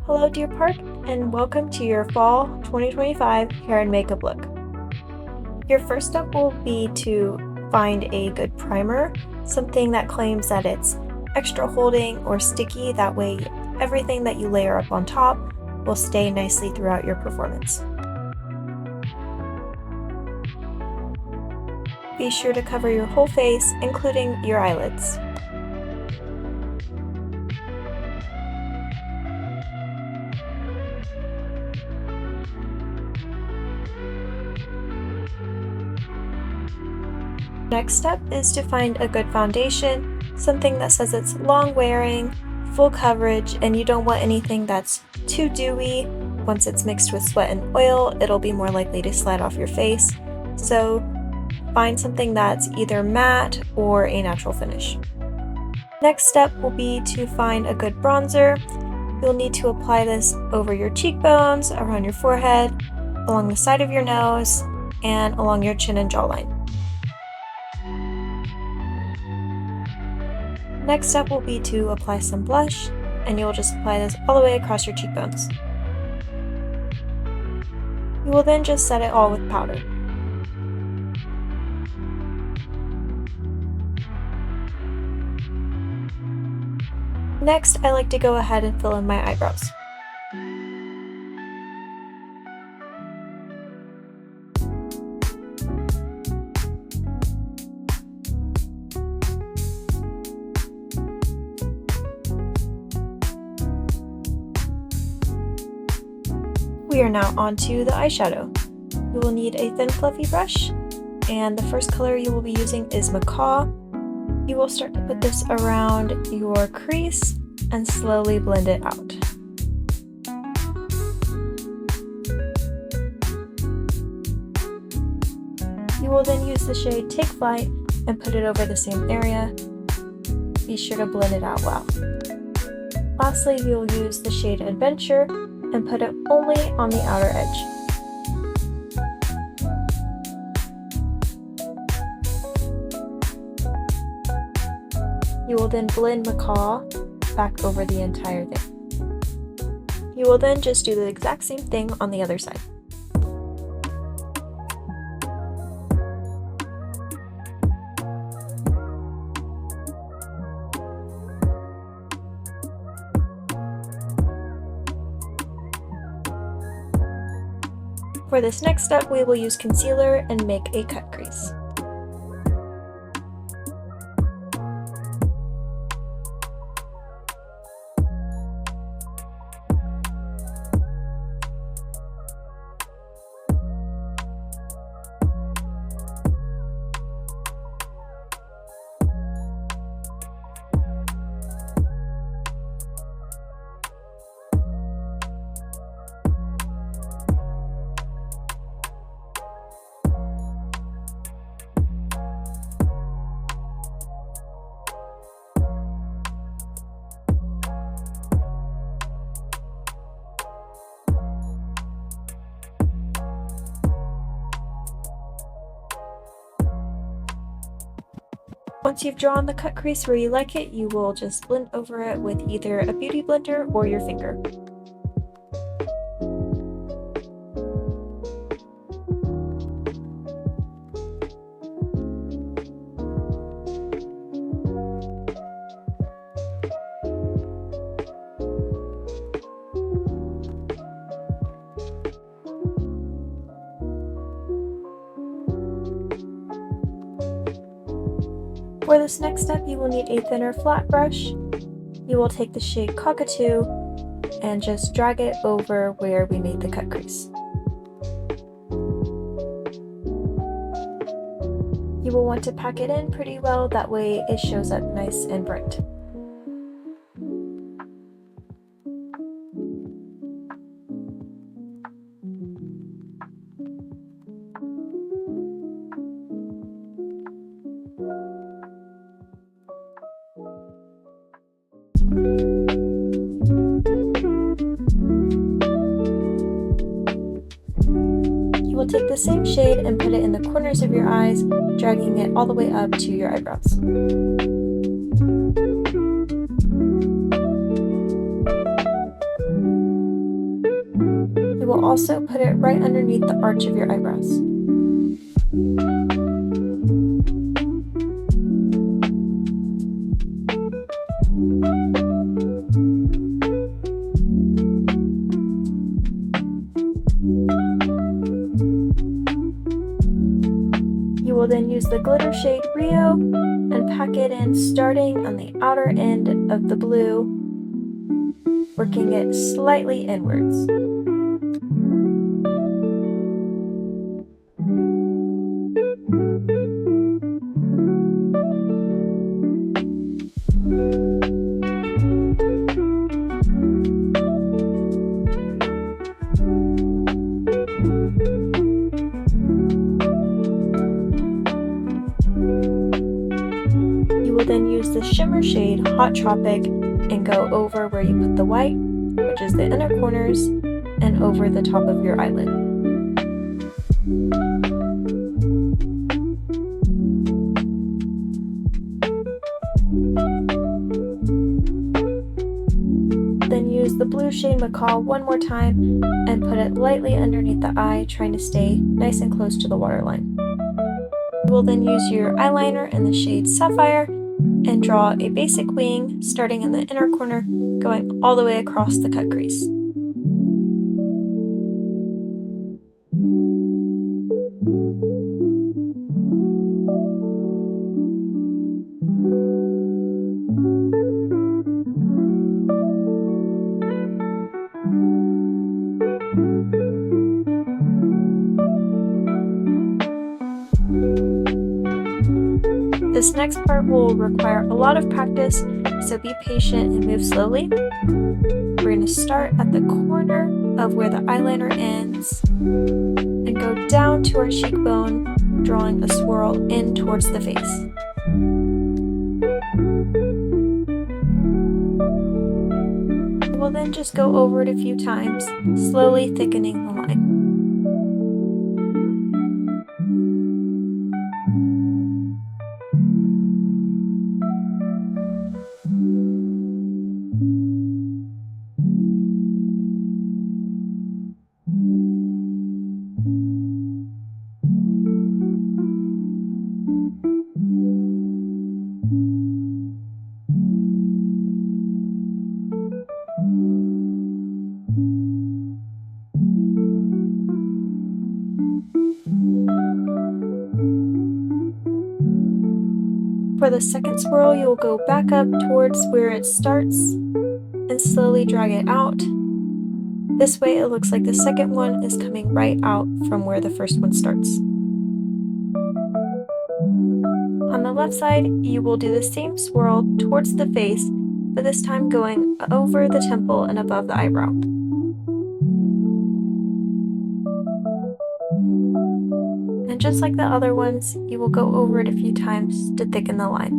Hello Deer Park, and welcome to your Fall 2025 hair and makeup look. Your first step will be to find a good primer, something that claims that it's extra holding or sticky, that way everything that you layer up on top will stay nicely throughout your performance. Be sure to cover your whole face, including your eyelids. Next step is to find a good foundation, something that says it's long wearing, full coverage, and you don't want anything that's too dewy. Once it's mixed with sweat and oil, it'll be more likely to slide off your face. So find something that's either matte or a natural finish. Next step will be to find a good bronzer. You'll need to apply this over your cheekbones, around your forehead, along the side of your nose, and along your chin and jawline. Next step will be to apply some blush, and you'll just apply this all the way across your cheekbones. You will then just set it all with powder. Next, I like to go ahead and fill in my eyebrows. We are now onto the eyeshadow. You will need a thin fluffy brush, and the first color you will be using is Macaw. You will start to put this around your crease and slowly blend it out. You will then use the shade Take Flight and put it over the same area. Be sure to blend it out well. Lastly, we will use the shade Adventure and put it only on the outer edge. You will then blend Macaw back over the entire thing. You will then just do the exact same thing on the other side. For this next step, we will use concealer and make a cut crease. Once you've drawn the cut crease where you like it, you will just blend over it with either a beauty blender or your finger. For this next step, you will need a thinner flat brush. You will take the shade Cockatoo and just drag it over where we made the cut crease. You will want to pack it in pretty well, that way it shows up nice and bright. You will take the same shade and put it in the corners of your eyes, dragging it all the way up to your eyebrows. You will also put it right underneath the arch of your eyebrows. You will then use the glitter shade Rio and pack it in starting on the outer end of the blue, working it slightly inwards. You will then use the shimmer shade Hot Tropic and go over where you put the white, which is the inner corners, and over the top of your eyelid. Then use the blue shade Macaw one more time and put it lightly underneath the eye, trying to stay nice and close to the waterline. You will then use your eyeliner in the shade Sapphire and draw a basic wing starting in the inner corner, going all the way across the cut crease. This next part will require a lot of practice, so be patient and move slowly. We're going to start at the corner of where the eyeliner ends and go down to our cheekbone, drawing a swirl in towards the face. We'll then just go over it a few times, slowly thickening the line. For the second swirl, you'll go back up towards where it starts and slowly drag it out. This way it looks like the second one is coming right out from where the first one starts. On the left side, you will do the same swirl towards the face, but this time going over the temple and above the eyebrow. And just like the other ones, you will go over it a few times to thicken the line.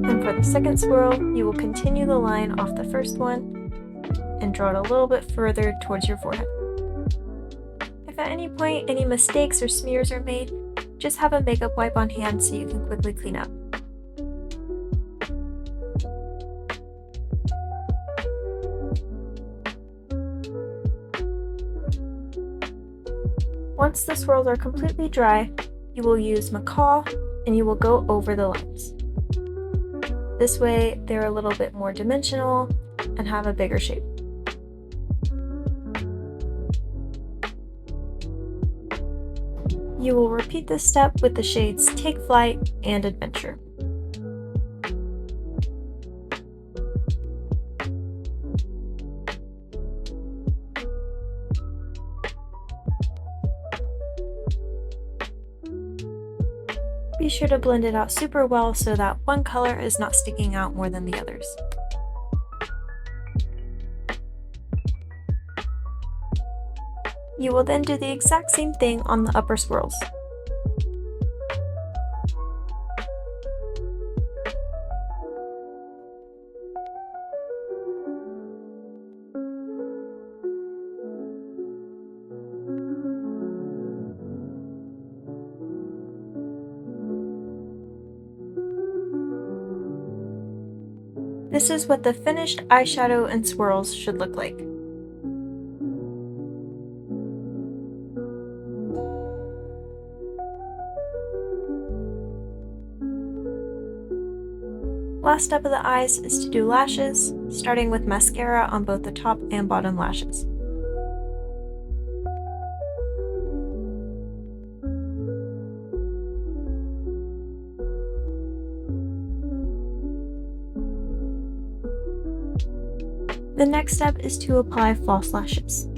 And for the second swirl, you will continue the line off the first one and draw it a little bit further towards your forehead. If at any point any mistakes or smears are made, just have a makeup wipe on hand so you can quickly clean up. Once the swirls are completely dry, you will use Macaw and you will go over the lines. This way they're a little bit more dimensional and have a bigger shape. You will repeat this step with the shades Take Flight and Adventure. Be sure to blend it out super well so that one color is not sticking out more than the others. You will then do the exact same thing on the upper swirls. This is what the finished eyeshadow and swirls should look like. Last step of the eyes is to do lashes, starting with mascara on both the top and bottom lashes. The next step is to apply false lashes.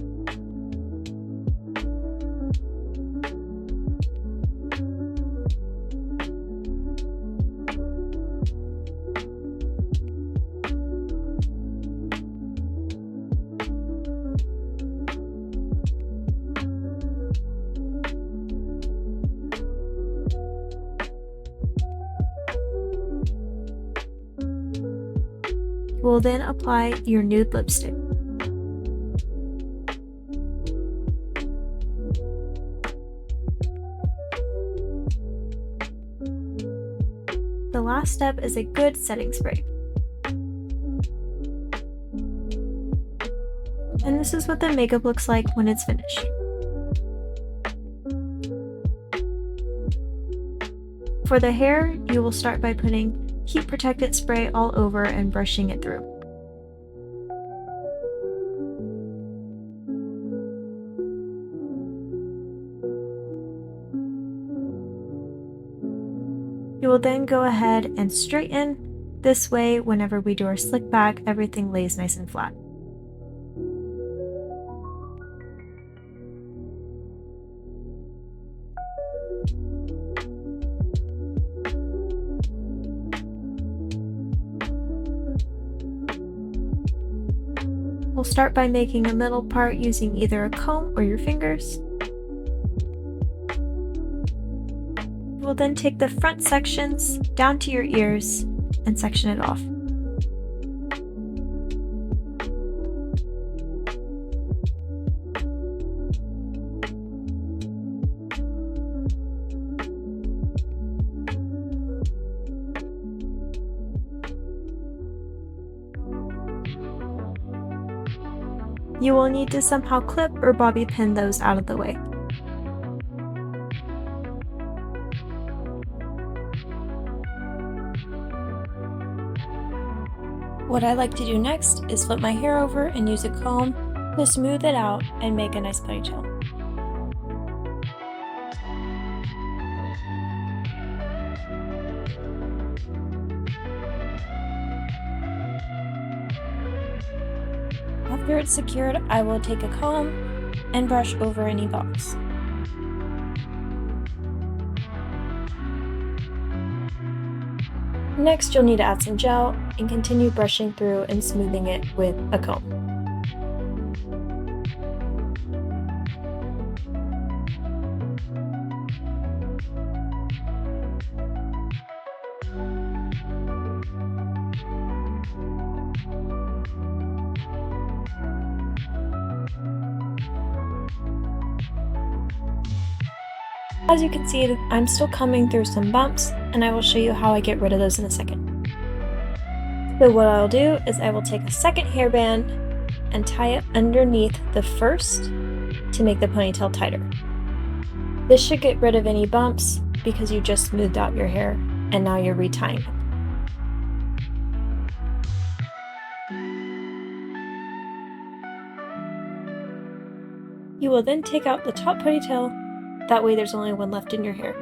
You will then apply your nude lipstick. The last step is a good setting spray. And this is what the makeup looks like when it's finished. For the hair, you will start by putting heat protectant spray all over and brushing it through. You will then go ahead and straighten. This way, whenever we do our slick back, everything lays nice and flat. We'll start by making a middle part using either a comb or your fingers. We'll then take the front sections down to your ears and section it off. You will need to somehow clip or bobby pin those out of the way. What I like to do next is flip my hair over and use a comb to smooth it out and make a nice ponytail. After it's secured, I will take a comb and brush over any bumps. Next, you'll need to add some gel and continue brushing through and smoothing it with a comb. As you can see, I'm still combing through some bumps, and I will show you how I get rid of those in a second. So what I'll do is I will take a second hairband and tie it underneath the first to make the ponytail tighter. This should get rid of any bumps because you just smoothed out your hair and now you're retying it. You will then take out the top ponytail. That way there's only one left in your hair.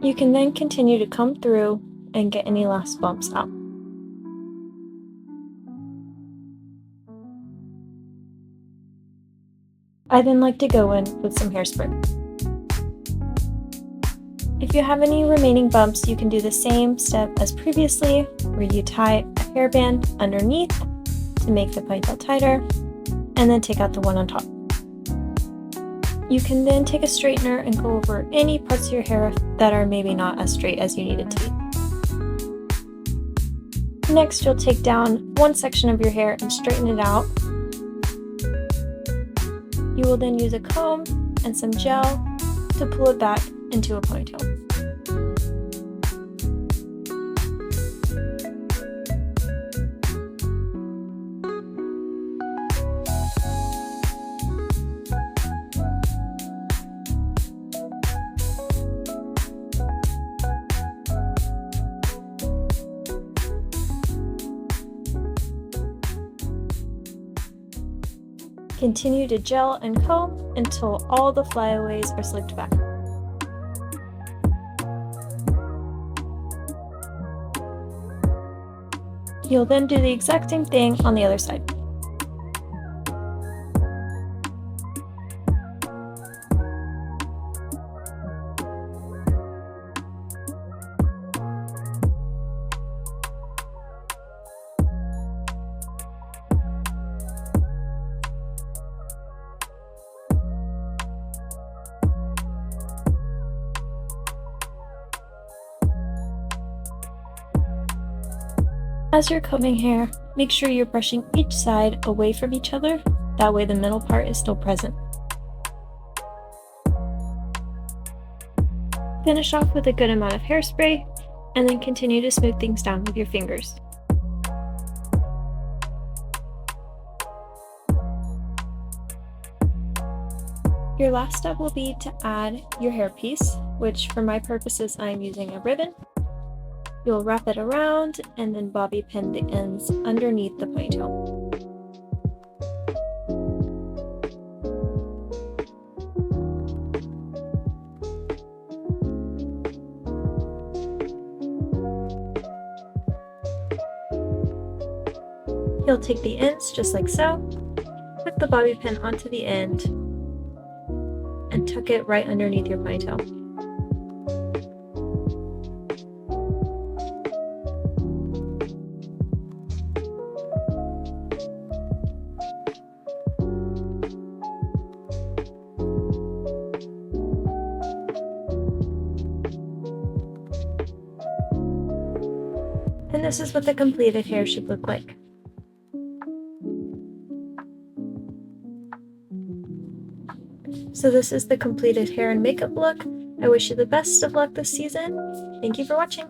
You can then continue to comb through and get any last bumps out. I then like to go in with some hairspray. If you have any remaining bumps, you can do the same step as previously, where you tie a hairband underneath to make the ponytail tighter, and then take out the one on top. You can then take a straightener and go over any parts of your hair that are maybe not as straight as you need it to be. Next, you'll take down one section of your hair and straighten it out. You will then use a comb and some gel to pull it back into a ponytail. Continue to gel and comb until all the flyaways are slicked back. You'll then do the exact same thing on the other side. As you're combing hair, make sure you're brushing each side away from each other, that way the middle part is still present. Finish off with a good amount of hairspray, and then continue to smooth things down with your fingers. Your last step will be to add your hairpiece, which for my purposes I'm using a ribbon. You'll wrap it around and then bobby pin the ends underneath the ponytail. You'll take the ends just like so, put the bobby pin onto the end, and tuck it right underneath your ponytail. And this is what the completed hair should look like. So this is the completed hair and makeup look. I wish you the best of luck this season. Thank you for watching.